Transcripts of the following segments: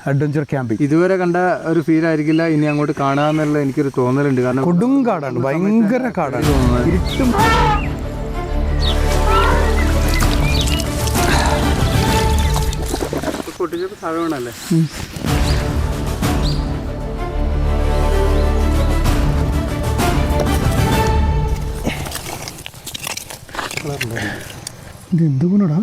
Adventure camping. ഇതുവരെ കണ്ട ഒരു ഫീൽ ആയിരിക്കില്ല ഇനി അങ്ങോട്ട് കാണാന്നുള്ള എനിക്കൊരു തോന്നലുണ്ട്. കാരണം കൊടും കാടാണ്, ഭയങ്കര കാടാണ്. ഇരുട്ടും പൊട്ടിച്ചപ്പോൾ സ്ഥലമാണല്ലേ. ഇത് എന്തുകൊണ്ടാ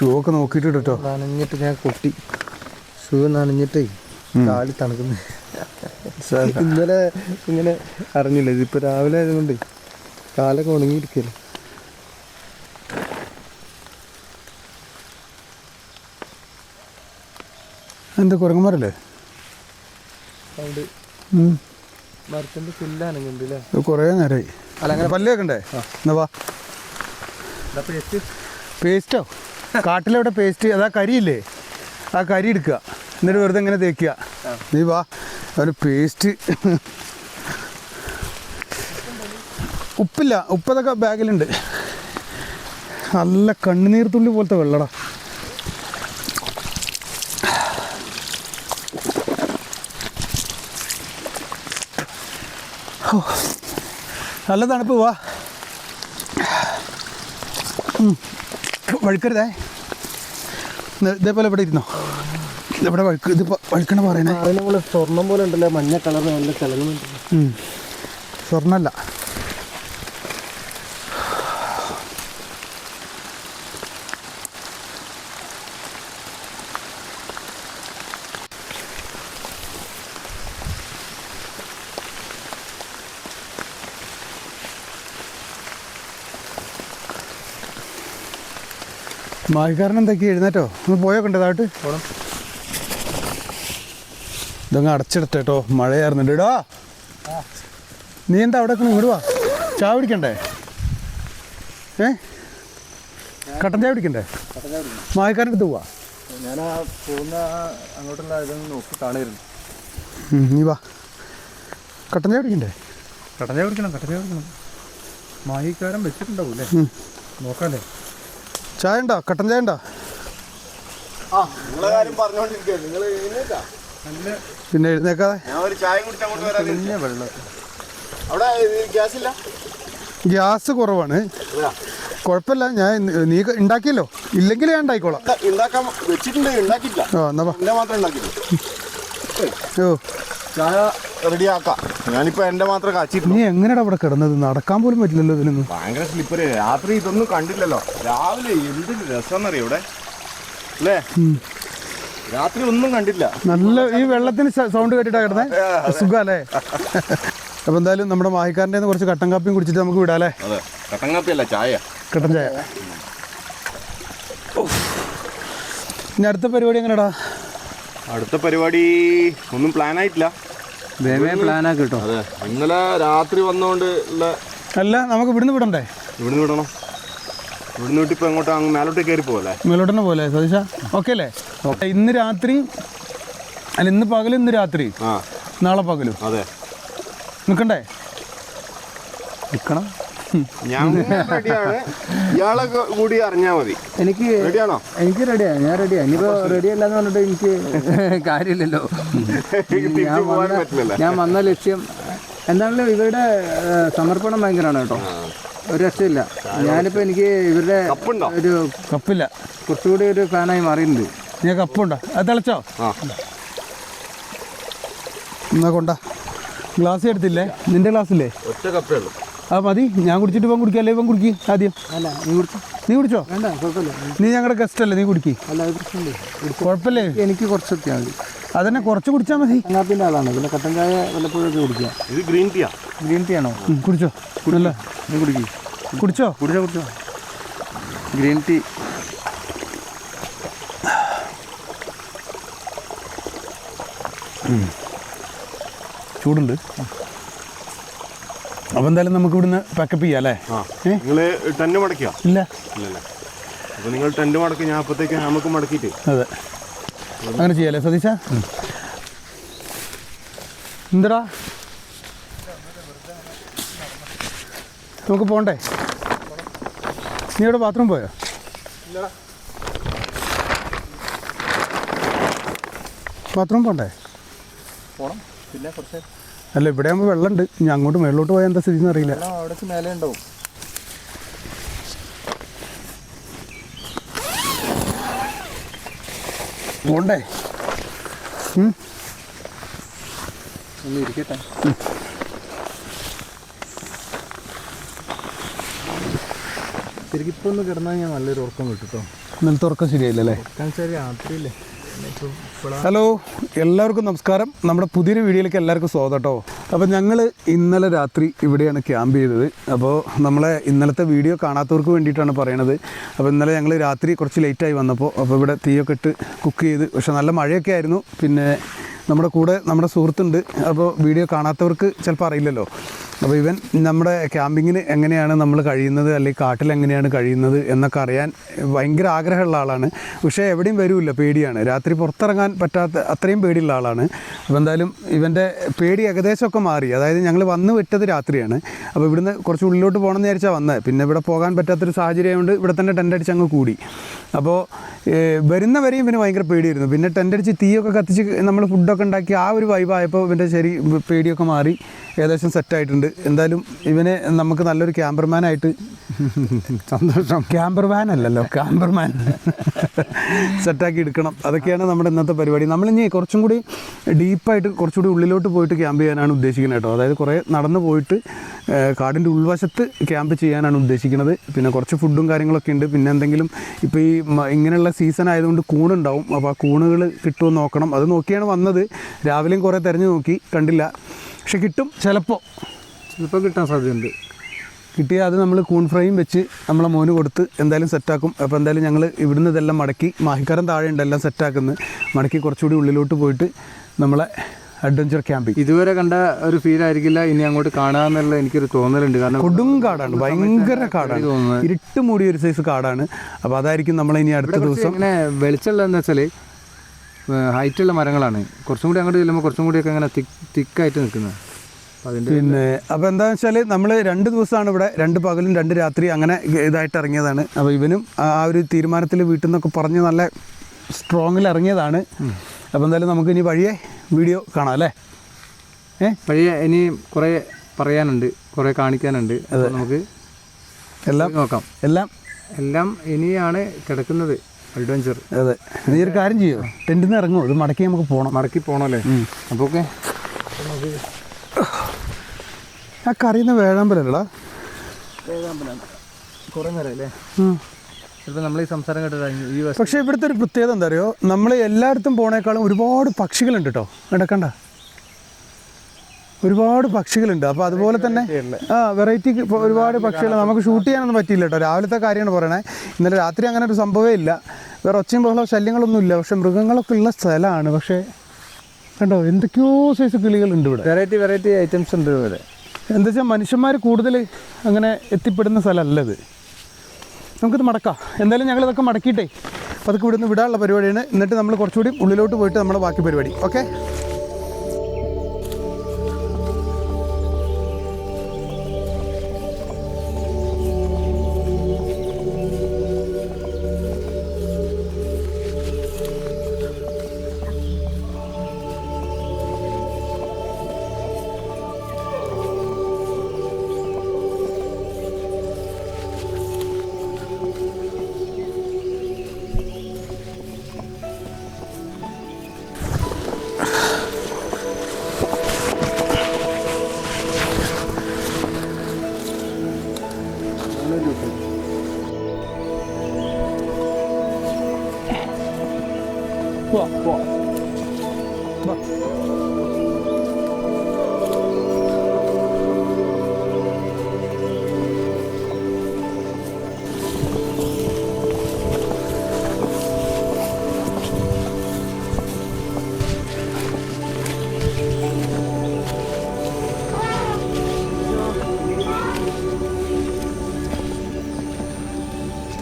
ഷൂ ഒക്കെ നോക്കിയിട്ട് കേട്ടോ. നനഞ്ഞിട്ട് ഞാൻ കൊട്ടി, ഷൂ നനഞ്ഞിട്ടേ കാല് തണുക്കുന്നു. ഇന്നലെ ഇങ്ങനെ അറിഞ്ഞില്ല, ഇതിപ്പോൾ രാവിലെ ആയതുകൊണ്ട് കാലൊക്കെ ഉണങ്ങിയിരിക്കല്ലേ. എന്താ കുരങ്ങന്മാരല്ലേ? അവിടെ മരത്തിൻ്റെ പുല്ലാണെങ്കിൽ അല്ലേ, കുറേ നേരമായി. അല്ല അങ്ങനെ പല്ല് വെക്കണ്ടേ? എന്നാ വാ. പേസ്റ്റോ? കാട്ടിലെവിടെ പേസ്റ്റ്? അതാ കരിയില്ലേ, ആ കരി എടുക്കുക, എന്നിട്ട് വെറുതെ ഇങ്ങനെ തേക്കുക. നീ വാ, അവന് പേസ്റ്റ്. ഉപ്പില്ല, ഉപ്പതൊക്കെ ബാഗിലുണ്ട്. നല്ല കണ്ണുനീർ തുള്ളി പോലത്തെ വെള്ളടാ. നല്ല തണുപ്പ്. വാ, വഴുക്കരുതേ. ഇതേപോലെ ഇവിടെ ഇരുന്നോ. ഇവിടെ വഴുക്ക്, ഇത് വഴുക്കണ പറയണേ. സ്വർണം പോലെ ഉണ്ടല്ലോ, മഞ്ഞ കളർ, നല്ല തിളങ്ങുന്നുണ്ട്. സ്വർണ്ണല്ല, മാഹിക്കാരൻ എന്തൊക്കെയാ? എഴുന്നേറ്റോ? ഒന്ന് പോയൊക്കെ താട്ട് പോണം. ഇതങ്ങ് അടച്ചിടട്ടെ കേട്ടോ, മഴയായിരുന്നുണ്ട്. ഇടാ, നീ എന്താ അവിടെ ഇങ്ങോട്ട് വാ. ചായ പിടിക്കണ്ടേ? കട്ടൻ ചായ പിടിക്കണ്ടേ? മാഹിക്കാരൻ്റെ അടുത്ത് പോവാ. ഞാൻ പോകുന്ന അങ്ങോട്ടുള്ള ഇതൊന്ന് നോക്കി കാണുമായിരുന്നു. നീ വാ. കട്ടൻ ചായ പിടിക്കണ്ടേ? കട്ടൻ ചായ കുടിക്കണം. മാഹിക്കാരൻ വെച്ചിട്ടുണ്ടാവും അല്ലേ, നോക്കാല്ലേ. ചായ ഉണ്ടോ? കട്ടൻ ചായ ഉണ്ടോ? പിന്നെ എഴുന്നേക്കാതെ. ഗ്യാസ് കുറവാണ്, കുഴപ്പമില്ല. ഞാൻ നീ ഉണ്ടാക്കിയല്ലോ, ഇല്ലെങ്കിൽ ഞാൻ ഉണ്ടായിക്കോളാം. ഞാനിപ്പോ എന്റെ മാത്രം കാച്ചി. നീ എങ്ങനെയാ അവിടെ കിടന്നത്? നടക്കാൻ പോലും പറ്റില്ലല്ലോ ഇതിനൊന്നും. ഭയങ്കര സ്ലിപ്പര്. രാത്രി ഇതൊന്നും കണ്ടില്ലല്ലോ. രാവിലെ എന്തൊരു രസമെന്നറിയോ ഇവിടെ അല്ലേ? രാത്രി ഒന്നും കണ്ടില്ല. നല്ല ഈ വെള്ളത്തിന് സൗണ്ട് കേട്ടിട്ടാ കിടന്നേ. സുഖല്ലേ? അപ്പൊ എന്തായാലും നമ്മുടെ മാഹിക്കാരൻ്റെ കുറച്ച് കട്ടൻ കാപ്പിയും കുടിച്ചിട്ട് നമുക്ക് വിടാല്ലേ. അതെ, കട്ടൻ കാപ്പിയല്ല, ചായ, കട്ടൻ ചായ. ഇനി അടുത്ത പരിപാടി എങ്ങനെയാടാ? അടുത്ത പരിപാടി ഒന്നും പ്ലാൻ ആയിട്ടില്ല. പ്ലാനാക്കി കേട്ടോ. അതെ, ഇന്നലെ രാത്രി വന്നോണ്ട് ഉള്ള. അല്ല, നമുക്ക് ഇവിടുന്ന് വിടണ്ടേ? ഇവിടുന്ന് വിടണം. ഇവിടുന്ന് വിട്ടിപ്പോ എങ്ങോട്ടാ? അങ്ങ് മേലോട്ട് കയറി പോകല്ലേ? മേലോട്ടന്നെ പോലെ സതീഷ. ഓക്കെ അല്ലേ? ഇന്ന് രാത്രി അല്ല, ഇന്ന് പകലും ഇന്ന് രാത്രി, നാളെ പകലും. അതെ, നിൽക്കണ്ടേ? നിൽക്കണം. ഞാൻ റെഡിയാണ്, ഇയാളെ കൂടി അറിഞ്ഞാൽ മതി. എനിക്ക് റെഡിയാണോ? എനിക്ക് റെഡിയാണ്, ഞാൻ റെഡിയാണ്. ഇനിയിപ്പോൾ റെഡി അല്ലാന്ന് പറഞ്ഞിട്ട് എനിക്ക് കാര്യമില്ലല്ലോ. ഞാൻ വന്ന ലക്ഷ്യം എന്താണെങ്കിലും ഇവരുടെ സമർപ്പണം ഭയങ്കരമാണ് കേട്ടോ, ഒരു രക്ഷയില്ല. ഞാനിപ്പോൾ എനിക്ക് ഇവരുടെ ഒരു കപ്പില്ല, കുറച്ചുകൂടി ഒരു ഫാനായി മാറിയിട്ടുണ്ട്. ഞാൻ കപ്പുണ്ടോ? അത് തിളച്ചോ? എന്നാ കൊണ്ടാ. ഗ്ലാസ് എടുത്തില്ലേ? നിന്റെ ഗ്ലാസ്സില്ലേ? ഒറ്റ കപ്പേ ഉള്ളൂ. ആ മതി, ഞാൻ കുടിച്ചിട്ട് ഇപ്പം കുടിക്കാം. അല്ലേ ഇപ്പം കുടിക്കി ആദ്യം. അല്ല നീ കുടിച്ചോ. നീ കുടിച്ചോ? വേണ്ട കുഴപ്പമില്ല. നീ ഞങ്ങളുടെ ഗസ്റ്റ് അല്ലേ, നീ കുടിക്കി. അല്ല അത് പ്രശ്നമില്ല, കുഴപ്പമില്ലേ? എനിക്ക് കുറച്ച് എത്തിയാൽ മതി. അതന്നെ കുറച്ച് കുടിച്ചാൽ മതി. അങ്ങാപ്പിൻ്റെ ആളാണ്, പിന്നെ കട്ടൻ ചായ വല്ലപ്പോഴൊക്കെ കുടിക്കുക. ഇത് ഗ്രീൻ ടീയാ. ഗ്രീൻ ടീ ആണോ? കുടിച്ചോ. അല്ല നീ കുടിക്കി. കുടിച്ചോ? കുടിച്ചോ. Green tea. ചൂടുണ്ട്. അപ്പോൾ എന്തായാലും നമുക്ക് ഇവിടുന്ന് പാക്കപ്പ് ചെയ്യാം അല്ലേ? നിങ്ങൾ ടെന്റ് മടക്കിയോ? ഇല്ല. ഇല്ലല്ലേ. അപ്പോൾ നിങ്ങൾ ടെന്റ് മടക്കി, ഞാൻ അപ്പോഴത്തേക്ക് നമുക്ക് മടക്കിയിട്ട്. അതെ, അങ്ങനെ ചെയ്യാല്ലേ സതീശ? എന്തടാ നമുക്ക് പോണ്ടേ? നീ ഇവിടെ ബാത്റൂം പോയോ? ബാത്റൂം പോണ്ടേ? പോണം. പിന്നെ കുറച്ച് അല്ല, ഇവിടെ ആകുമ്പോൾ വെള്ളമുണ്ട്. ഞാൻ അങ്ങോട്ട് മേളിലോട്ട് പോയാൽ എന്താ സ്ഥിതി എന്ന് അറിയില്ല. അവിടെ മേലെ ഉണ്ടാവും. പോണ്ടേ? ഒന്ന് ഇരിക്കട്ടെ. ശരിക്കും ഇപ്പോൾ ഒന്ന് കിടന്നാൽ ഞാൻ നല്ലൊരു ഉറക്കം കിട്ടും. ഇന്നലത്തെ ഉറക്കം ശരിയായില്ലല്ലേ? രാത്രിയില്ലേ. ഹലോ, എല്ലാവർക്കും നമസ്കാരം. നമ്മുടെ പുതിയൊരു വീഡിയോയിലേക്ക് എല്ലാവർക്കും സ്വാഗതം കേട്ടോ. അപ്പോൾ ഞങ്ങൾ ഇന്നലെ രാത്രി ഇവിടെയാണ് ക്യാമ്പ് ചെയ്തത്. അപ്പോൾ നമ്മളെ ഇന്നലത്തെ വീഡിയോ കാണാത്തവർക്ക് വേണ്ടിയിട്ടാണ് പറയണത്. അപ്പോൾ ഇന്നലെ ഞങ്ങൾ രാത്രി കുറച്ച് ലേറ്റായി വന്നപ്പോൾ ഇവിടെ തീയൊക്കെ ഇട്ട് കുക്ക് ചെയ്ത്, പക്ഷേ നല്ല മഴയൊക്കെ ആയിരുന്നു. പിന്നെ നമ്മുടെ കൂടെ നമ്മുടെ സുഹൃത്തുണ്ട്. അപ്പോൾ വീഡിയോ കാണാത്തവർക്ക് ചിലപ്പോൾ അറിയില്ലല്ലോ. അപ്പോൾ ഇവൻ നമ്മുടെ ക്യാമ്പിങ്ങിന് എങ്ങനെയാണ് നമ്മൾ കഴിയുന്നത്, അല്ലെങ്കിൽ കാട്ടിൽ എങ്ങനെയാണ് കഴിയുന്നത് എന്നൊക്കെ അറിയാൻ ഭയങ്കര ആഗ്രഹമുള്ള ആളാണ്. പക്ഷേ എവിടെയും വരില്ല, പേടിയാണ്. രാത്രി പുറത്തിറങ്ങാൻ പറ്റാത്ത അത്രയും പേടിയുള്ള ആളാണ്. അപ്പോൾ എന്തായാലും ഇവൻ്റെ പേടി ഏകദേശമൊക്കെ മാറി. അതായത് ഞങ്ങൾ വന്ന് വിട്ടത് രാത്രിയാണ്. അപ്പോൾ ഇവിടുന്ന് കുറച്ച് ഉള്ളിലോട്ട് പോകണമെന്ന് വിചാരിച്ചാൽ വന്നത്. പിന്നെ ഇവിടെ പോകാൻ പറ്റാത്തൊരു സാഹചര്യം ആയതുകൊണ്ട് ഇവിടെ തന്നെ ടെൻ്റ് അടിച്ച് അങ്ങ് കൂടി. അപ്പോൾ വരുന്നവരെയും പിന്നെ ഭയങ്കര പേടിയായിരുന്നു. പിന്നെ ടെൻ്റ് അടിച്ച് തീയൊക്കെ കത്തിച്ച് നമ്മൾ ഫുഡൊക്കെ ഉണ്ടാക്കി ആ ഒരു വൈബായപ്പോൾ ഇവൻ്റെ പേടിയൊക്കെ മാറി, ഏകദേശം സെറ്റായിട്ടുണ്ട്. എന്തായാലും ഇവനെ നമുക്ക് നല്ലൊരു ക്യാമ്പർമാനായിട്ട് സന്തോഷം. ക്യാമ്പർമാൻ അല്ലല്ലോ, ക്യാമ്പർമാൻ സെറ്റാക്കി എടുക്കണം. അതൊക്കെയാണ് നമ്മുടെ ഇന്നത്തെ പരിപാടി. നമ്മളിനി കുറച്ചും കൂടി ഡീപ്പായിട്ട് കുറച്ചുകൂടി ഉള്ളിലോട്ട് പോയിട്ട് ക്യാമ്പ് ചെയ്യാനാണ് ഉദ്ദേശിക്കുന്നത് കേട്ടോ. അതായത് കുറേ നടന്നു പോയിട്ട് കാടിൻ്റെ ഉൾവശത്ത് ക്യാമ്പ് ചെയ്യാനാണ് ഉദ്ദേശിക്കുന്നത്. പിന്നെ കുറച്ച് ഫുഡും കാര്യങ്ങളൊക്കെ ഉണ്ട്. പിന്നെ എന്തെങ്കിലും ഇപ്പോൾ ഈ ഇങ്ങനെയുള്ള സീസൺ ആയതുകൊണ്ട് കൂണുണ്ടാവും. അപ്പോൾ ആ കൂണുകൾ കിട്ടുമോ നോക്കണം. അത് നോക്കിയാണ് വന്നത്. രാവിലെയും കുറേ തിരഞ്ഞു നോക്കി, കണ്ടില്ല. പക്ഷെ കിട്ടും, ചിലപ്പോൾ കിട്ടാൻ സാധ്യതയുണ്ട്. കിട്ടിയാൽ അത് നമ്മൾ കൂൺ ഫ്രൈയും വെച്ച് നമ്മളെ മോന് കൊടുത്ത് എന്തായാലും സെറ്റാക്കും. അപ്പോൾ എന്തായാലും ഞങ്ങൾ ഇവിടുന്ന് ഇതെല്ലാം മടക്കി, മാഹിക്കാരൻ താഴെ ഉണ്ട് എല്ലാം സെറ്റാക്കുന്നത്, മടക്കി കുറച്ചുകൂടി ഉള്ളിലോട്ട് പോയിട്ട് നമ്മളെ അഡ്വഞ്ചർ ക്യാമ്പിങ്. ഇതുവരെ കണ്ട ഒരു ഫീൽ ആയിരിക്കില്ല ഇനി അങ്ങോട്ട് കാണാമെന്നുള്ള എനിക്കൊരു തോന്നലുണ്ട്. കാരണം കൊടും കാടാണ്, ഭയങ്കര കാടാണ്, ഇരുട്ട് മൂടിയ ഒരു സൈസ് കാടാണ്. അപ്പോൾ അതായിരിക്കും നമ്മളിനി അടുത്ത ദിവസം. ഇങ്ങനെ വെളിച്ചമുള്ളതെന്ന് വെച്ചാൽ ഹൈറ്റുള്ള മരങ്ങളാണ്. കുറച്ചും കൂടി അങ്ങോട്ട് ചെല്ലുമ്പോൾ കുറച്ചും കൂടിയൊക്കെ അങ്ങനെ തിക്കായിട്ട് നിൽക്കുന്നത്. പിന്നെ അപ്പോൾ എന്താണെന്ന് വെച്ചാൽ നമ്മൾ 2 ദിവസമാണ് ഇവിടെ, 2 പകലും 2 രാത്രി അങ്ങനെ ഇതായിട്ട് ഇറങ്ങിയതാണ്. അപ്പോൾ ഇവനും ആ ഒരു തീരുമാനത്തിൽ വീട്ടിൽ നിന്നൊക്കെ പറഞ്ഞ് നല്ല സ്ട്രോങ്ങിൽ ഇറങ്ങിയതാണ്. അപ്പോൾ എന്തായാലും നമുക്ക് ഇനി വഴിയെ വീഡിയോ കാണാം അല്ലേ? വഴിയെ ഇനി കുറേ പറയാനുണ്ട്, കുറേ കാണിക്കാനുണ്ട്. അത് നമുക്ക് എല്ലാം നോക്കാം. എല്ലാം ഇനിയാണ് കിടക്കുന്നത് അഡ്വഞ്ചർ. അതെ, നീ ഒരു കാര്യം ചെയ്യുമോ, ടെൻറ്റിൽ നിന്ന് ഇറങ്ങുമോ? ഇത് മടക്കി നമുക്ക് പോകണം. മടക്കി പോകണമല്ലേ? അപ്പോൾ ഓക്കെ. ആ കറിയുന്ന വേഴാമ്പലല്ലടാ, വേഴാമ്പലാണ്. കുറേ നേരം അല്ലേ? ചിലപ്പോൾ നമ്മൾ ഈ സംസാരം കേട്ടത് ഈ. പക്ഷേ ഇവിടുത്തെ ഒരു പ്രത്യേകത എന്താ അറിയോ, നമ്മൾ എല്ലായിടത്തും പോണേക്കാളും ഒരുപാട് പക്ഷികളുണ്ട് കേട്ടോ. നടക്കണ്ട, ഒരുപാട് പക്ഷികളുണ്ട്. അപ്പോൾ അതുപോലെ തന്നെ വെറൈറ്റി ഒരുപാട് പക്ഷികൾ. നമുക്ക് ഷൂട്ട് ചെയ്യാനൊന്നും പറ്റിയില്ല കേട്ടോ. രാവിലത്തെ കാര്യമാണ് പറയണേ. ഇന്നലെ രാത്രി അങ്ങനെ ഒരു സംഭവമേ ഇല്ല. വേറെ ഒച്ചയും ബഹളോ ശല്യങ്ങളൊന്നും ഇല്ല. പക്ഷെ മൃഗങ്ങളൊക്കെ ഉള്ള സ്ഥലമാണ്. പക്ഷേ കണ്ടോ, എന്തൊക്കെയോ സൈസ് കിളികളുണ്ട് ഇവിടെ. വെറൈറ്റി ഐറ്റംസ് ഉണ്ട് ഇവിടെ. എന്താ വെച്ചാൽ മനുഷ്യന്മാർ കൂടുതൽ അങ്ങനെ എത്തിപ്പെടുന്ന സ്ഥലമല്ല ഇത്. നമുക്കിത് മടക്കാം. എന്തായാലും ഞങ്ങളിതൊക്കെ മടക്കിയിട്ടേ അതൊക്കെ ഇവിടുന്ന് വിടാനുള്ള പരിപാടിയാണ്. എന്നിട്ട് നമ്മൾ കുറച്ചുകൂടി ഉള്ളിലോട്ട് പോയിട്ട് നമ്മുടെ ബാക്കി പരിപാടി. ഓക്കെ.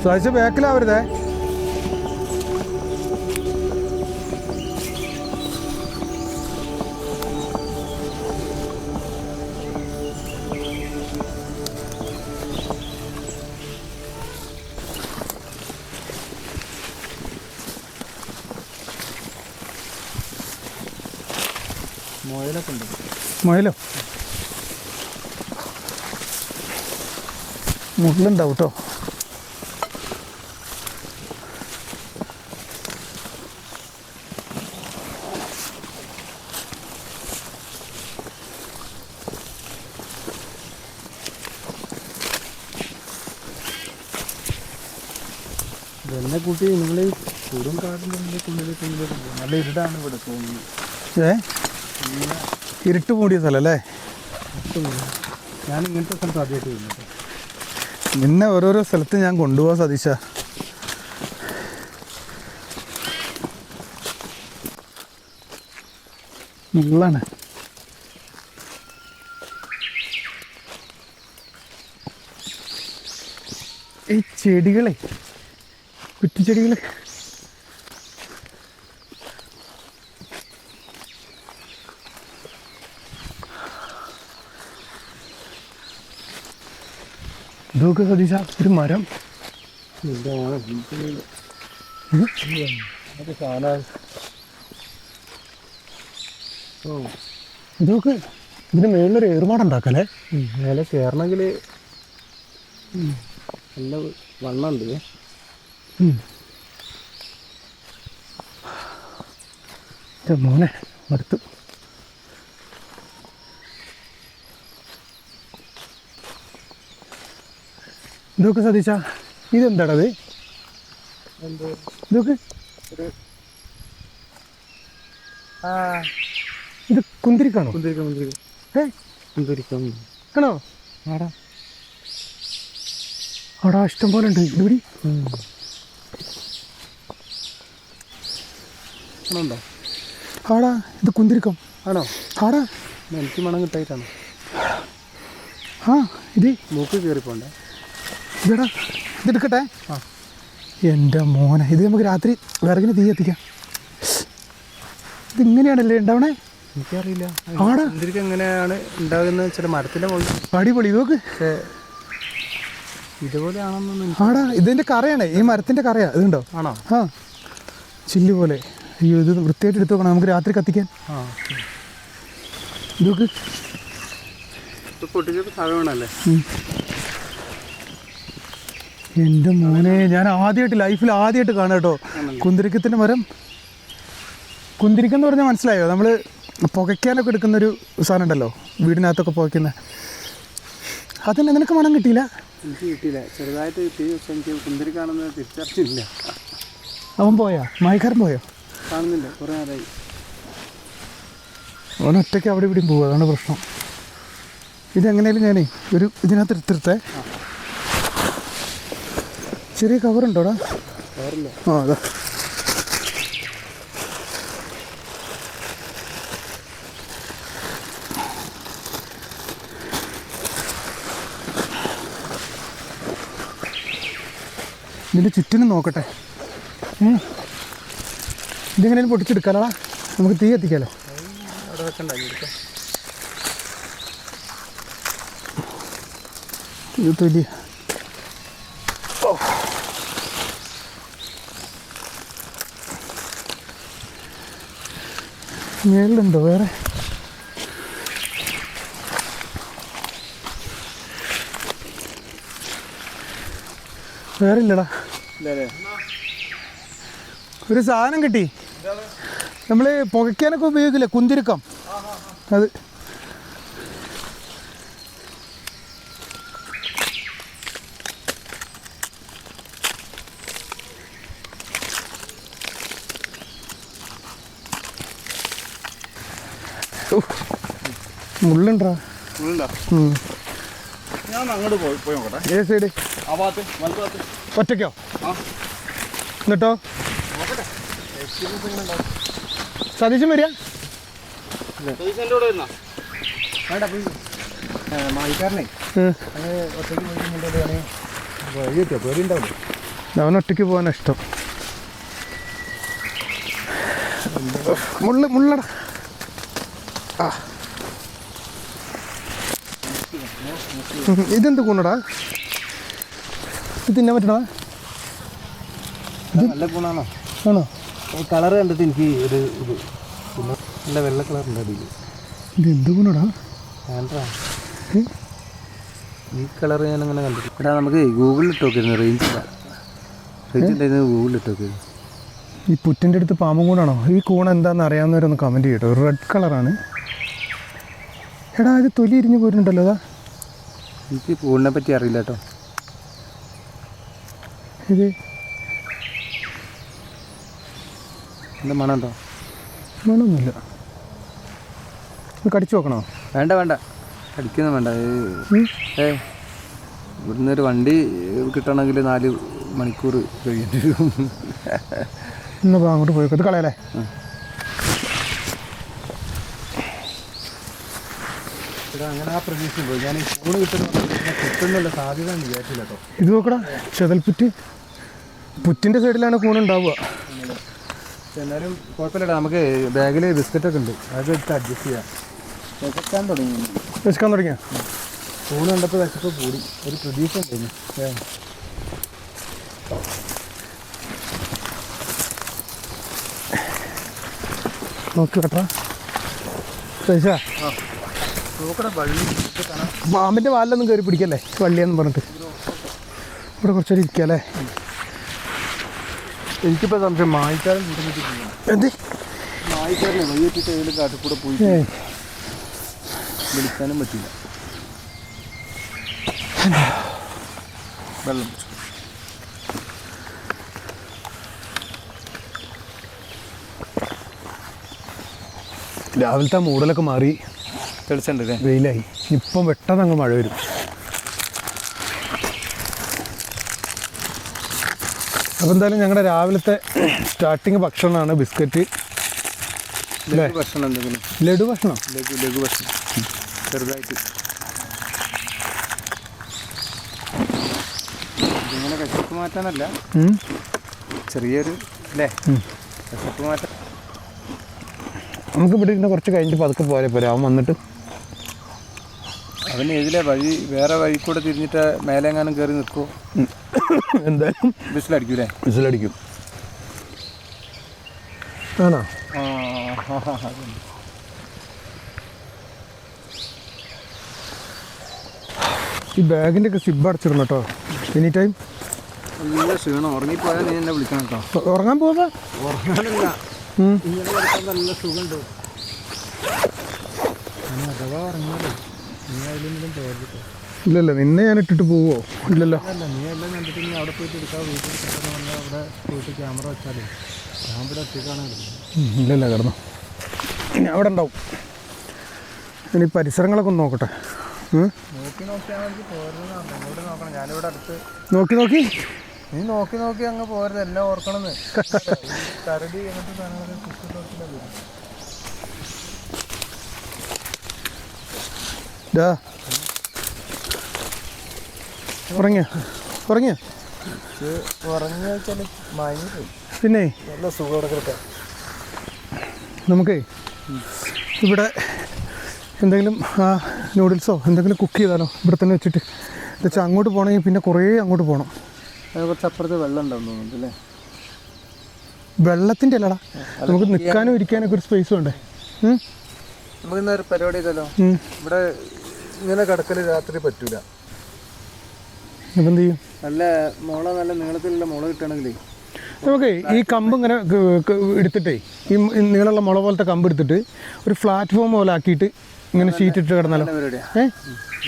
സാധിച്ച ബാക്കിലാവരുതേ. മുയലൊക്കെ ഉണ്ട്. മുയലോ? മുള്ളുണ്ടാവും കേട്ടോ. എന്നെ കൂട്ടി നിങ്ങൾ കൊടും കാടിൻ്റെ ഉള്ളിൽ നല്ല ഇരുടാണ് ഇവിടെ തോന്നുന്നത്. ഇരുട്ട് മൂടിയ സ്ഥലം അല്ലേ? ഞാൻ ഇങ്ങനത്തെ സ്ഥലത്ത് ആദ്യമായിട്ട് വരുന്നത്. നിന്നെ ഓരോരോ സ്ഥലത്ത് ഞാൻ കൊണ്ടുപോകാൻ സതീശ. മുള്ളാണ്. ഈ ചെടികളെ, കുറ്റിച്ചെടികളെ ഇതൊക്കെ സതീശ ഒരു മരം. ഇതൊക്കെ ഇതിന് മേളിലൊരു ഏറുമാടുണ്ടാക്കല്ലേ? മേലെ കയറണമെങ്കിൽ നല്ല വണ്ണമുണ്ട്. മോനെ മടുത്തു. ഇതൊക്കെ സതീശ ഇതെന്താടത്? ഇതൊക്കെ ഇത് കുന്തിരിക്കാണോ? ആണോ? അവിടെ ഇഷ്ടം പോലെ ഉണ്ട്. ഇവിടെ ഉണ്ടോ? ആടാ ഇത് കുന്തിരിക്കം ആണോ? ആടാ എനിക്ക് മണം കിട്ടായിട്ടാണ്. ആ ഇത് മൂക്ക് കയറിപ്പോണ്ടേ. ഇതെടാ ഇതെടുക്കട്ടെ. എൻ്റെ മോനെ, ഇത് നമുക്ക് രാത്രി വിറകിന് തീ എത്തിക്കാം. ഇതിങ്ങനെയാണല്ലേ ഉണ്ടാവണേ? എനിക്കറിയില്ല. ആടാ കുന്തിരിക്കം എങ്ങനെയാണ് ഉണ്ടാകുന്നത്? ചില മരത്തിൻ്റെ മുകളിൽ. അടിപൊളി. ഇതൊക്കെ ഇതുപോലെയാണെന്നൊന്നും. ആടാ ഇതിൻ്റെ കറയാണ്, ഈ മരത്തിൻ്റെ കറയാ. ഇതുണ്ടോ? ആണോ? ആ ചില്ല് പോലെ. അയ്യോ ഇത് വൃത്തിയായിട്ട് എടുത്തു നോക്കണം നമുക്ക് രാത്രി കത്തിക്കാൻ. ഇതൊക്കെ പൊട്ടിച്ചപ്പോൾ സാധനമാണല്ലേ? എൻ്റെ മോനെ, ഞാൻ ആദ്യമായിട്ട് ലൈഫിൽ ആദ്യമായിട്ട് കാണാം കേട്ടോ കുന്തിരിക്കത്തിൻ്റെ മരം. കുന്തിരിക്കം എന്ന് പറഞ്ഞാൽ മനസ്സിലായോ? നമ്മൾ പുകയ്ക്കാനൊക്കെ എടുക്കുന്നൊരു സാധനം ഉണ്ടല്ലോ, വീടിനകത്തൊക്കെ പുകയ്ക്കുന്ന. അതന്നെ നിനക്ക് മണം കിട്ടിയില്ല? എനിക്ക് കിട്ടിയില്ല. ചെറുതായിട്ട് കിട്ടി. പക്ഷെ എനിക്ക് കുന്തിരിക്കാണെന്ന് തിരിച്ചറിഞ്ഞില്ല. അവൻ പോയാ? മായക്കാരൻ പോയോ? കാണുന്നില്ല, കുറേ നേരമായി. അവൻ ഒറ്റയ്ക്ക് അവിടെ ഇവിടെയും പോകും, അതാണ് പ്രശ്നം. ഇതെങ്ങനെയാലും ഞാനേ ഒരു ഇതിനകത്ത് എടുത്തിരുത്തേ. ചെറിയ കവറുണ്ടോടാ? കവറില്ല. ആ അതാ. ഇതിൻ്റെ ചുറ്റിനും നോക്കട്ടെ. ഇതെങ്ങനെയും പൊട്ടിച്ചെടുക്കാലോടാ, നമുക്ക് തീ എത്തിക്കാലോ. അവിടെ വെക്കണ്ട, എടുക്കാം. ഇത് തൊലി. മേളിലുണ്ടോ വേറെ? വേറെ ഇല്ലടാ. ഒരു സാധനം കിട്ടി. നമ്മൾ പുകയ്ക്കാനൊക്കെ ഉപയോഗിക്കില്ലേ കുന്തിരിക്കം, അത്. മുള്ളുണ്ടാ? ഉണ്ടോ? ഞാൻ അങ്ങോട്ട് പോയി നോക്കട്ടെ. ഏത് സൈഡ്? ആ ഭാഗത്ത് വലത് ഭാഗത്ത്. ഒറ്റയ്ക്കോ? ആ എന്നിട്ടോ? നോക്കട്ടെ. എക്സ്പീരിയൻസ് എങ്ങനെ ഉണ്ടാവും? സതീശൻ വരിക? സതീശൻ്റെ കൂടെ വരുന്നോ? വേണ്ട പോയി മായിക്കാരനെ അങ്ങനെ ഒറ്റയ്ക്ക് പോയിട്ടുണ്ടെങ്കിൽ വഴി കിട്ടിയോ? പേടി ഉണ്ടാവില്ല. അവൻ ഒറ്റയ്ക്ക് പോകാനാണ് ഇഷ്ടം. മുള്ളടാ. ആ ഇതെന്ത് കൂണടാ? ഇത് തിന്നാൻ പറ്റണോ? നല്ല ഗുണമാണോ? ആണോ? ഈ കളർ കണ്ടിട്ട് എനിക്ക് ഒരു ഇത് പിന്നെ നല്ല വെള്ള കളറുണ്ട് അടിയിൽ. ഇത് എന്ത് കൂണടാ? വേണ്ടാ ഈ കളർ ഞാനങ്ങനെ കണ്ടിട്ട്. എടാ നമുക്ക് ഗൂഗിളിൽ ഇട്ട് നോക്കിയിരുന്നു. റേഞ്ച് ഉണ്ടായിരുന്നു. ഗൂഗിളിൽ ഇട്ട് നോക്കിയിരുന്നു. ഈ പുറ്റിൻ്റെ അടുത്ത് പാമ്പും കൂടാണോ? ഈ കൂൺ എന്താണെന്ന് അറിയാവുന്നവരൊന്ന് കമൻറ്റ് ചെയ്യട്ടോ. റെഡ് കളറാണ്. എടാ ഇത് തൊലി ഇരിഞ്ഞ് പോരുന്നുണ്ടല്ലോ. അതാ എനിക്ക് പൂണിനെ പറ്റി അറിയില്ല കേട്ടോ. ഇത് എന്താ മണം ഉണ്ടോ? വേണമെന്നില്ല. ഇത് കടിച്ചു നോക്കണോ? വേണ്ട വേണ്ട അടിക്കൊന്നും വേണ്ട. ഇവിടുന്ന് ഒരു വണ്ടി കിട്ടണമെങ്കിൽ 4 മണിക്കൂർ കഴിയേണ്ടി വരും. എന്നാ അങ്ങോട്ട് പോയി ഇത് കളയല്ലേ? അങ്ങനെ ആ പ്രതീക്ഷ പോയി. ഞാൻ ഈ കൂണ് കിട്ടുന്നില്ല സാധ്യത വിചാരിച്ചില്ല കേട്ടോ. ഇത് നോക്കടാ, ചെതൽപ്പുറ്റ്. പുറ്റിൻ്റെ സൈഡിലാണ് കൂണുണ്ടാവുക. എന്നാലും കുഴപ്പമില്ലടാ. നമുക്ക് ബാഗിൽ ബിസ്ക്കറ്റൊക്കെ ഉണ്ട്. അത് എടുത്ത് അഡ്ജസ്റ്റ് ചെയ്യാം. വിശക്കാൻ തുടങ്ങി. വിശക്കാൻ തുടങ്ങിയ കൂണ് കണ്ടപ്പോൾ വിശപ്പ് കൂടി. ഒരു പ്രതീക്ഷ ഉണ്ടായിരുന്നു. നോക്കി കേട്ടാ പൈസ. നോക്കടാ വള്ളി പാമ്പിൻ്റെ വാലിലൊന്നും കയറി പിടിക്കല്ലേ വള്ളിയെന്ന് പറഞ്ഞിട്ട്. ഇവിടെ കുറച്ചേരം ഇരിക്കല്ലേ? എനിക്കിപ്പോൾ സംശയം മായിക്കാരൻ എന്ത് മായിക്കാരനെ വൈകിട്ടിട്ട് ഏതെങ്കിലും കാട്ടിൽ കൂടെ പോയി വിളിക്കാനും പറ്റില്ല. വെള്ളം രാവിലത്തെ മൂടലൊക്കെ മാറി തെളിച്ചുണ്ടല്ലേ? വെയിലായി. ഇപ്പം പെട്ടെന്ന് അങ്ങ് മഴ വരും. അപ്പോൾ എന്തായാലും ഞങ്ങളുടെ രാവിലത്തെ സ്റ്റാർട്ടിങ് ഭക്ഷണമാണ് ബിസ്ക്കറ്റ്. ഭക്ഷണം എന്തെങ്കിലും ലഡു ഭക്ഷണം. ലഘു ഭക്ഷണം ചെറുതായിട്ട് ഇങ്ങനെ വിശപ്പ് മാറ്റാനല്ല, ചെറിയൊരു അല്ലേ വിശപ്പ് മാറ്റാൻ. നമുക്ക് ഇവിടെ ഇരുന്ന് കുറച്ച് കഴിഞ്ഞിട്ട് പതുക്കെ പോരെ പോരെ. അവൻ വന്നിട്ട് അവന് ഏതിലെ വഴി വേറെ വഴി കൂടെ തിരിഞ്ഞിട്ട് മേലെങ്ങാനും കയറി നിൽക്കുമോ? എന്തായാലും വിസിലടിക്കൂലേ? വിസിലടിക്കും. ആണോ? ഈ ബാഗിൻ്റെ ഒക്കെ സിബ് അടച്ചിടണം കേട്ടോ എനി ടൈം. നല്ല ക്ഷീണം. ഉറങ്ങിപ്പോയാൽ നീ എന്നെ വിളിക്കണം കേട്ടോ. ഉറങ്ങാൻ പോകാ? ഉറങ്ങാനില്ല, ഇങ്ങനെ കിടക്കാൻ നല്ല സുഖമുണ്ട്. അഥവാ ഉറങ്ങാലോ നീ അതിലൊന്നും തോന്നിട്ടോ. ഇല്ലല്ലോ, നിന്നെ ഞാൻ ഇട്ടിട്ട് പോവോ? ഇല്ലല്ലോ. അല്ല നീ എല്ലാം കണ്ടിട്ട് നീ അവിടെ പോയിട്ട് എടുക്കാം. വീട്ടിൽ കിട്ടുന്ന വന്നാൽ അവിടെ പോയിട്ട് ക്യാമറ വെച്ചാലേ ഞാൻ ഇവിടെ ഒറ്റയ്ക്കാണ് കിടക്കുന്നത്. ഇല്ലല്ല, കിടന്നു. ഇനി അവിടെ ഉണ്ടാവും. ഇനി പരിസരങ്ങളൊക്കെ ഒന്ന് നോക്കട്ടെ. നോക്കി നോക്കിയാൽ എനിക്ക് പോരുന്നതാണ്. അങ്ങോട്ട് നോക്കണം. ഞാനിവിടെ അടുത്ത് നോക്കി നീ നോക്കി അങ്ങ് പോരുത്. എല്ലാം ഓർക്കണമെന്ന്. കരടി അങ്ങനത്തെ സാധനങ്ങൾ ഉറങ്ങിയ ഉറങ്ങിയാൽ മയങ്ങി പോയി. പിന്നെ നല്ല സുഖം ഇവിടെ കിടക്കാം. നമുക്ക് ഇവിടെ എന്തെങ്കിലും നൂഡിൽസോ എന്തെങ്കിലും കുക്ക് ചെയ്താലോ ഇവിടെ തന്നെ വെച്ചിട്ട്. എന്നുവെച്ചാൽ അങ്ങോട്ട് പോകണമെങ്കിൽ പിന്നെ കുറേ അങ്ങോട്ട് പോകണം. കുറച്ച് അപ്പുറത്ത് വെള്ളം ഉണ്ടാവും തോന്നുന്നുണ്ട് അല്ലേ? വെള്ളത്തിൻ്റെ അല്ലടാ, നമുക്ക് നിൽക്കാനും ഇരിക്കാനൊക്കെ ഒരു സ്പേസ് വേണ്ടേ? നമുക്കിന്നൊരു പരിപാടി ചെയ്താലോ? ഇവിടെ ഇങ്ങനെ കിടക്കൽ രാത്രി പറ്റൂല. അപ്പം എന്ത് ചെയ്യും? നല്ല നീളത്തിലുള്ള മുള കിട്ടുകയാണെങ്കിലേ നമുക്ക് ഈ കമ്പ് ഇങ്ങനെ എടുത്തിട്ടേ, ഈ നീളമുള്ള മുള പോലത്തെ കമ്പ് എടുത്തിട്ട് ഒരു പ്ലാറ്റ്ഫോം പോലെ ആക്കിയിട്ട് ഇങ്ങനെ ഷീറ്റ് ഇട്ട് കിടന്നാലോ?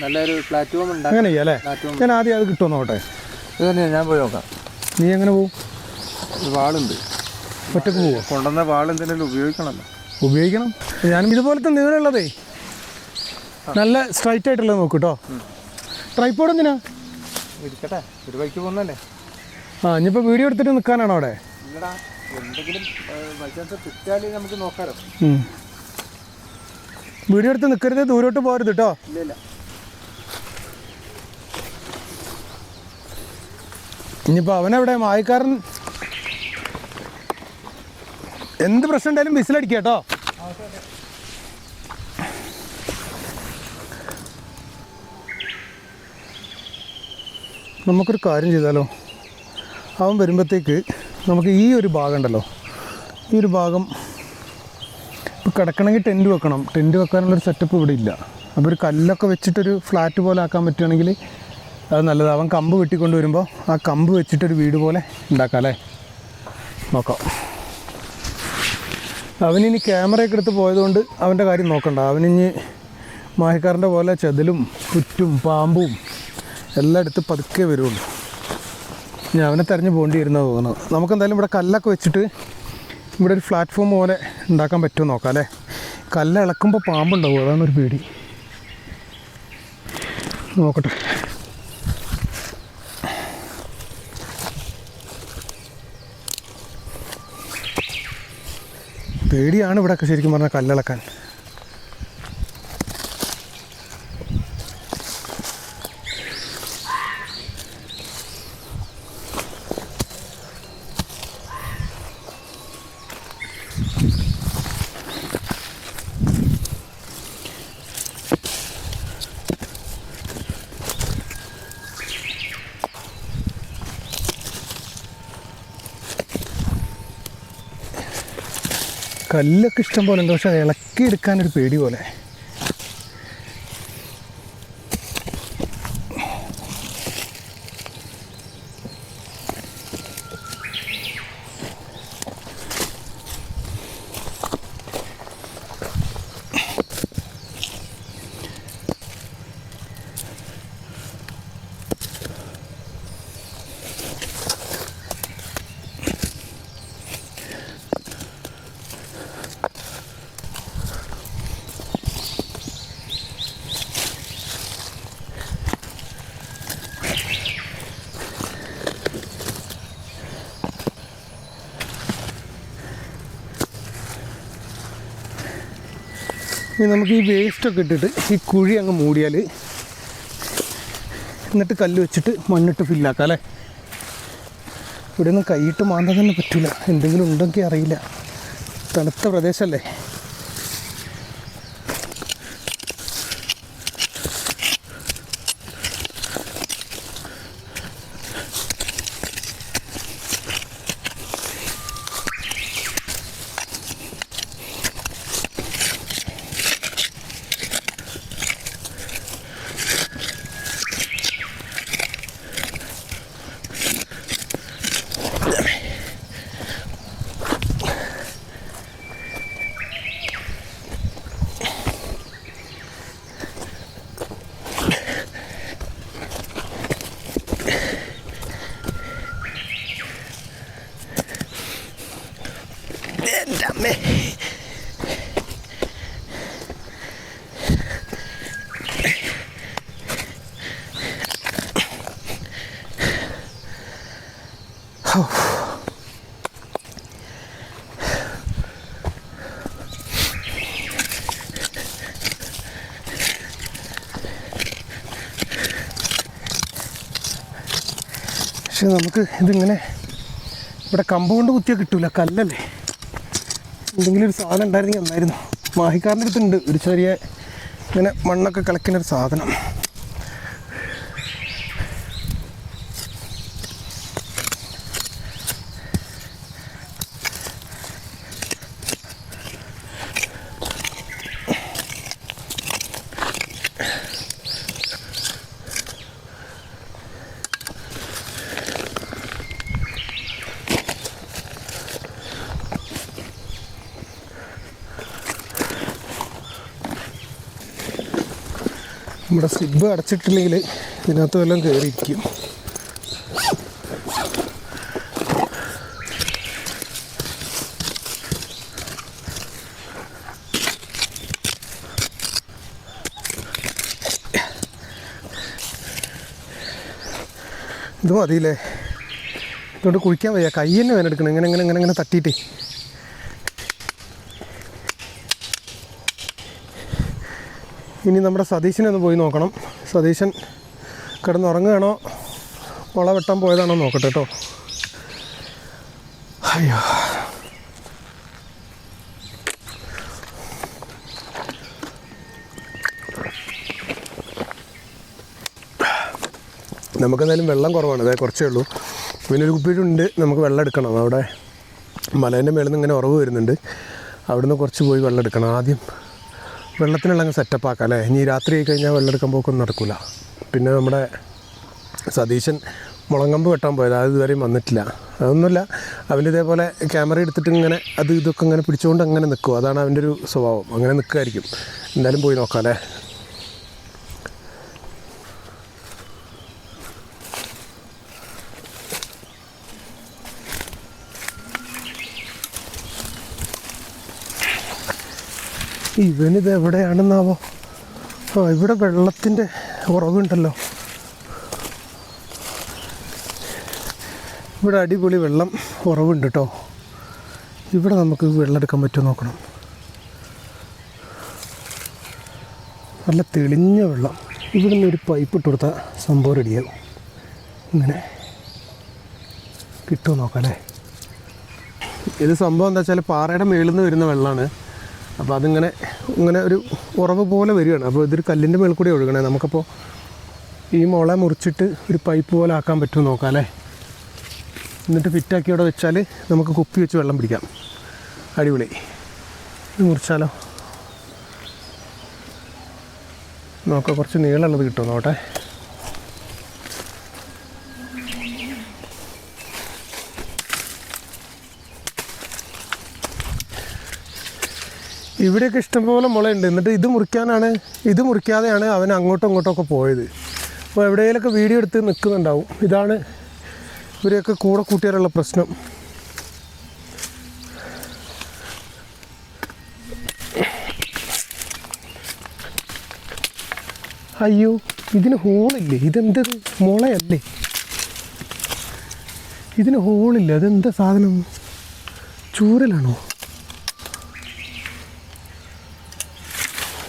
നല്ലൊരു പ്ലാറ്റ്ഫോം ഉണ്ട്. അങ്ങനെ ചെയ്യാം അല്ലേ? ഞാൻ ആദ്യം അത് കിട്ടുമോ നോട്ടെ. ഞാൻ പോയി നോക്കാം. നീ എങ്ങനെ പോവും? വാളുണ്ട്. ഒറ്റക്ക് പോവോ? കൊണ്ടുവന്ന വാൾ എന്തെങ്കിലും ഉപയോഗിക്കണമല്ലോ. ഉപയോഗിക്കണം. ഞാനും ഇതുപോലത്തെ നീളമുള്ളതേ നല്ല സ്ട്രൈറ്റ് ആയിട്ടുള്ളത് നോക്കൂ കേട്ടോ. ട്രൈപ്പോഡ് എന്തിനാ? ഇരിക്കട്ടെ, ഒരു വഴിക്ക് പോകുന്നല്ലേ. ആ ഇനിയിപ്പോൾ വീഡിയോ എടുത്തിട്ട് നിൽക്കാനാണോ അവിടെ? ഇല്ലടാ, എന്തെങ്കിലും ബൈ ചാൻസ് കിട്ടിയാൽ നമുക്ക് നോക്കാലോ. വീഡിയോ എടുത്ത് നിൽക്കരുത്, ദൂരോട്ട് പോകരുത് കേട്ടോ. ഇല്ല. ഇനിയിപ്പോൾ അവനെവിടെ? മായക്കാരൻ എന്ത് പ്രശ്നം ഉണ്ടായാലും ബിസിലടിക്കുക കേട്ടോ. നമുക്കൊരു കാര്യം ചെയ്താലോ, അവൻ വരുമ്പോഴത്തേക്ക് നമുക്ക് ഈ ഒരു ഭാഗം ഉണ്ടല്ലോ, ഈ ഒരു ഭാഗം ഇപ്പോൾ കിടക്കണമെങ്കിൽ ടെൻറ്റ് വെക്കണം. ടെൻറ്റ് വെക്കാനുള്ളൊരു സെറ്റപ്പ് ഇവിടെ ഇല്ല. അപ്പോൾ ഒരു കല്ലൊക്കെ വെച്ചിട്ടൊരു ഫ്ലാറ്റ് പോലെ ആക്കാൻ പറ്റുകയാണെങ്കിൽ അത് നല്ലത്. അവൻ കമ്പ് വെട്ടിക്കൊണ്ട് വരുമ്പോൾ ആ കമ്പ് വെച്ചിട്ടൊരു വീട് പോലെ ഉണ്ടാക്കാം അല്ലേ? നോക്കാം. അവനിനി ക്യാമറയൊക്കെ എടുത്ത് പോയതുകൊണ്ട് അവൻ്റെ കാര്യം നോക്കണ്ട. അവനിനി മാഹിക്കാരൻ്റെ പോലെ ചെതലും പുറ്റും പാമ്പും എല്ലാം എടുത്ത് പതുക്കെ വരുള്ളൂ. ഞാൻ അവനെ തെരഞ്ഞു പോകേണ്ടി വരുന്നത് തോന്നുന്നത്. നമുക്കെന്തായാലും ഇവിടെ കല്ലൊക്കെ വെച്ചിട്ട് ഇവിടെ ഒരു പ്ലാറ്റ്ഫോം പോലെ ഉണ്ടാക്കാൻ പറ്റുമോ നോക്കാം അല്ലേ? കല്ല് ഇളക്കുമ്പോൾ പാമ്പുണ്ടാവും, അതാണൊരു പേടി. നോക്കട്ടെ. പേടിയാണ് ഇവിടെയൊക്കെ ശരിക്കും പറഞ്ഞാൽ കല്ലിളക്കാൻ. കല്ലൊക്കെ ഇഷ്ടം പോലെ ഉണ്ട്, പക്ഷെ ഇളക്കി എടുക്കാനൊരു പേടി പോലെ. ഇനി നമുക്ക് ഈ വേസ്റ്റൊക്കെ ഇട്ടിട്ട് ഈ കുഴി അങ്ങ് മൂടിയാൽ, എന്നിട്ട് കല്ല് വെച്ചിട്ട് മണ്ണിട്ട് ഫില്ലാക്കാം അല്ലേ? ഇവിടെ ഒന്നും കൈയിട്ട് മാന്താൻ തന്നെ പറ്റില്ല, എന്തെങ്കിലും ഉണ്ടെങ്കിൽ അറിയില്ല. തണുത്ത പ്രദേശമല്ലേ. പക്ഷെ നമുക്ക് ഇതിങ്ങനെ ഇവിടെ കമ്പ് കൊണ്ട് കുത്തിയാൽ കിട്ടൂല, കല്ലല്ലേ. എന്തെങ്കിലും ഒരു സാധനം ഉണ്ടായിരുന്നെങ്കിൽ നന്നായിരുന്നു. മാഹിക്കാരൻ്റെ അടുത്തുണ്ട് ഒരു ചെറിയ ഇങ്ങനെ മണ്ണൊക്കെ കളയ്ക്കുന്ന ഒരു സാധനം. നമ്മുടെ സിബ് അടച്ചിട്ടില്ലെങ്കിൽ ഇതിനകത്ത് വല്ലതും കയറിയിരിക്കും. ഇത് മതിയില്ലേ? ഇതുകൊണ്ട് കുഴിക്കാൻ വയ്യ, കൈ തന്നെ വേനെടുക്കണം. ഇങ്ങനെ ഇങ്ങനെ ഇങ്ങനെ ഇങ്ങനെ തട്ടിയിട്ടേ. ഇനി നമ്മുടെ സതീശനെ ഒന്ന് പോയി നോക്കണം. സതീശൻ കിടന്നുറങ്ങുകയാണോ മുള വെട്ടാൻ പോയതാണോ നോക്കട്ടെ കേട്ടോ. അയ്യോ, നമുക്കെന്തായാലും വെള്ളം കുറവാണ്, അതായത് കുറച്ചേ ഉള്ളൂ. പിന്നെ ഒരു കുപ്പിയിട്ടുണ്ട്, നമുക്ക് വെള്ളം എടുക്കണം. അവിടെ മലേൻ്റെ മേളിൽ നിന്ന് ഇങ്ങനെ ഉറവ് വരുന്നുണ്ട്, അവിടുന്ന് കുറച്ച് പോയി വെള്ളം എടുക്കണം. ആദ്യം വെള്ളത്തിനുള്ള അങ്ങ് സെറ്റപ്പ് ആക്കാം അല്ലേ. ഇനി രാത്രി ആയി കഴിഞ്ഞാൽ വെള്ളം എടുക്കാൻ പോക്കൊന്നും നടക്കില്ല. പിന്നെ നമ്മുടെ സതീശൻ മുളങ്കമ്പ് വെട്ടാൻ പോയത്, അത് ഇതുവരെയും വന്നിട്ടില്ല. അതൊന്നുമില്ല, അവൻ്റെ ഇതേപോലെ ക്യാമറ എടുത്തിട്ട് ഇങ്ങനെ അത് ഇതൊക്കെ ഇങ്ങനെ പിടിച്ചുകൊണ്ട് അങ്ങനെ നിൽക്കും. അതാണ് അവൻ്റെ ഒരു സ്വഭാവം, അങ്ങനെ നിൽക്കുമായിരിക്കും. എന്തായാലും പോയി നോക്കാം അല്ലേ. ഇവനിത് എവിടെയാണെന്നാവോ? ആ, ഇവിടെ വെള്ളത്തിൻ്റെ ഉറവുണ്ടല്ലോ. ഇവിടെ അടിപൊളി വെള്ളം ഉറവുണ്ട് കേട്ടോ. ഇവിടെ നമുക്ക് വെള്ളം എടുക്കാൻ പറ്റുമോ നോക്കണം. നല്ല തെളിഞ്ഞ വെള്ളം. ഇവിടെ നിന്ന് ഒരു പൈപ്പ് ഇട്ട് കൊടുത്താൽ സംഭവം റെഡിയാകും. ഇങ്ങനെ കിട്ടുമോ നോക്കാം അല്ലേ. ഇത് സംഭവം എന്താ വെച്ചാൽ പാറയുടെ മേളിൽ നിന്ന് വരുന്ന വെള്ളമാണ്. അപ്പോൾ അതിങ്ങനെ ഇങ്ങനെ ഒരു ഉറവ് പോലെ വരികയാണ്. അപ്പോൾ ഇതൊരു കല്ലിൻ്റെ മേളിൽ കൂടി ഒഴുകണേ. നമുക്കപ്പോൾ ഈ മുള മുറിച്ചിട്ട് ഒരു പൈപ്പ് പോലെ ആക്കാൻ പറ്റുമോ നോക്കാം അല്ലേ. എന്നിട്ട് ഫിറ്റാക്കി അവിടെ വെച്ചാൽ നമുക്ക് കുപ്പി വെച്ച് വെള്ളം പിടിക്കാം. അടിപൊളി. ഇത് മുറിച്ചാലോ നോക്കാം. കുറച്ച് നീളമുള്ളത് കിട്ടുമോ നോട്ടെ. ഇവിടെയൊക്കെ ഇഷ്ടംപോലെ മുളയുണ്ട്. എന്നിട്ട് ഇത് മുറിക്കാതെയാണ് അവൻ അങ്ങോട്ടും ഇങ്ങോട്ടുമൊക്കെ പോയത്. അപ്പോൾ എവിടെയെങ്കിലൊക്കെ വീഡിയോ എടുത്ത് നിൽക്കുന്നുണ്ടാവും. ഇതാണ് ഇവരെയൊക്കെ കൂടെ കൂട്ടിയാലുള്ള പ്രശ്നം. അയ്യോ, ഇതിന് ഹോളില്ലേ? ഇതെന്തത് മുളയല്ലേ? ഇതിന് ഹോളില്ല. അതെന്താ സാധനം? ചൂരലാണോ?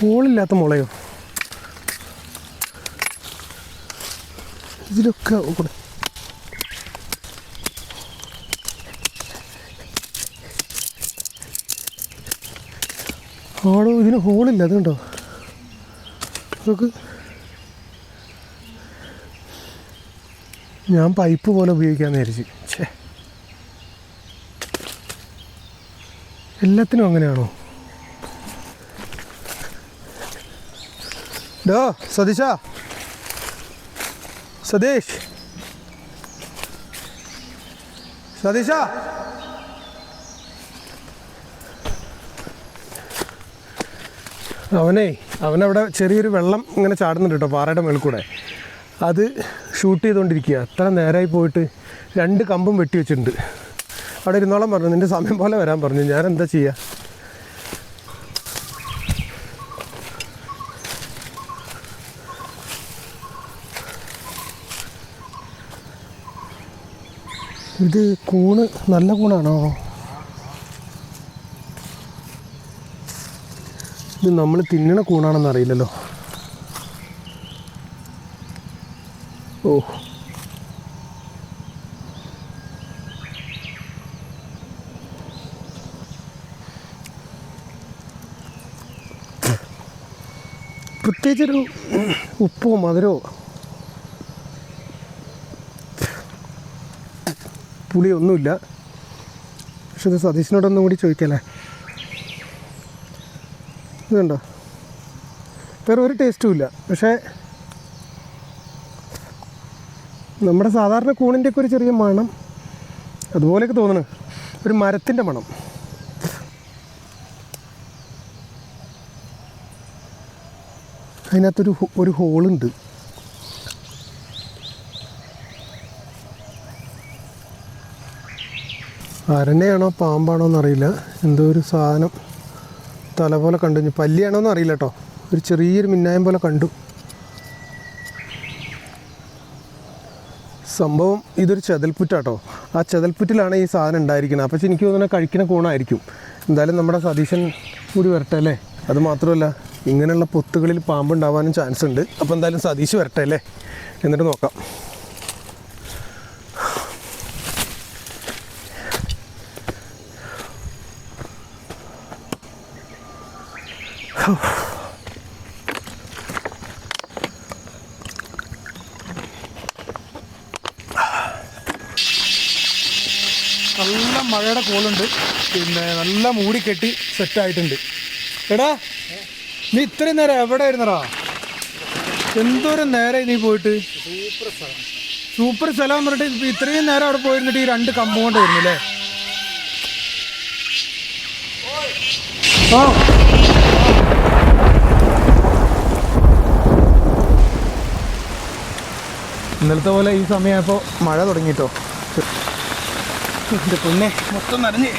ഹോളില്ലാത്ത മുളയോ? ഇതിലൊക്കെ ആടോ, ഇതിന് ഹോളില്ല. അതുകൊണ്ടോ നോക്ക്. ഞാൻ പൈപ്പ് പോലെ ഉപയോഗിക്കാമെന്ന് വിചാരിച്ചു. ഛേ, എല്ലാത്തിനും അങ്ങനെയാണോ? ഡോ സതീശ, സതീഷ്, സതീശ, അവനവിടെ ചെറിയൊരു വെള്ളം ഇങ്ങനെ ചാടുന്നുണ്ട് കേട്ടോ, പാറയുടെ മേളിൽ കൂടെ. അത് ഷൂട്ട് ചെയ്തുകൊണ്ടിരിക്കുക. അത്ര നേരമായി പോയിട്ട് 2 കമ്പും വെട്ടി വെച്ചിട്ടുണ്ട്. അവിടെ ഇരുന്നോളം പറഞ്ഞു, നിൻ്റെ സമയം പോലെ വരാൻ പറഞ്ഞു. ഞാൻ എന്താ ചെയ്യുക? ഇത് കൂണ് നല്ല കൂണാണോ? ഇത് നമ്മൾ തിന്നണ കൂണാണെന്ന് അറിയില്ലല്ലോ. ഓ, പ്രത്യേകിച്ചൊരു ഉപ്പോ മധുരമോ പുളിയൊന്നുമില്ല. പക്ഷെ ഇത് സതീശനോടൊന്നും കൂടി ചോദിക്കല്ലേ. ഇതുണ്ടോ? വേറെ ഒരു ടേസ്റ്റും ഇല്ല. പക്ഷേ നമ്മുടെ സാധാരണ കൂണിൻ്റെയൊക്കെ ഒരു ചെറിയ മണം അതുപോലെയൊക്കെ തോന്നണം. ഒരു മരത്തിൻ്റെ മണം. അതിനകത്തൊരു ഹോളുണ്ട്. അരനയാണോ പാമ്പാണോ എന്നറിയില്ല. എന്തോ ഒരു സാധനം തല പോലെ കണ്ടു. പല്ലിയാണോ എന്ന് അറിയില്ല കേട്ടോ. ഒരു ചെറിയൊരു മിന്നായം പോലെ കണ്ടു. സംഭവം ഇതൊരു ചെതൽപ്പുറ്റാട്ടോ. ആ ചെതൽപ്പുറ്റിലാണ് ഈ സാധനം ഉണ്ടായിരിക്കുന്നത്. അപ്പോൾ എനിക്ക് തോന്നുന്നത് കഴിക്കുന്ന കൂണായിരിക്കും. എന്തായാലും നമ്മുടെ സതീശൻ കൂടി വരട്ടെ അല്ലേ. അത് മാത്രമല്ല ഇങ്ങനെയുള്ള പൊത്തുകളിൽ പാമ്പുണ്ടാവാനും ചാൻസ് ഉണ്ട്. അപ്പോൾ എന്തായാലും സതീശ് വരട്ടെ അല്ലേ, എന്നിട്ട് നോക്കാം. നല്ല മഴയുടെ കോളുണ്ട്, പിന്നെ നല്ല മൂടിക്കെട്ടി സെറ്റായിട്ടുണ്ട്. എടാ നീ ഇത്രയും നേരം എവിടെ ആയിരുന്നടാ? എന്തോരം നേരം നീ പോയിട്ട്? സൂപ്പർ സ്ഥലം എന്ന് പറഞ്ഞിട്ട് ഇത്രയും നേരം അവിടെ പോയിരുന്നിട്ട് ഈ 2 കമ്പം കൊണ്ട് വരുന്നില്ലേ? ആ ഇന്നലത്തെ പോലെ ഈ സമയമായപ്പോൾ മഴ തുടങ്ങിയിട്ടോ. എൻ്റെ പൊന്നെ മൊത്തം നനഞ്ഞ്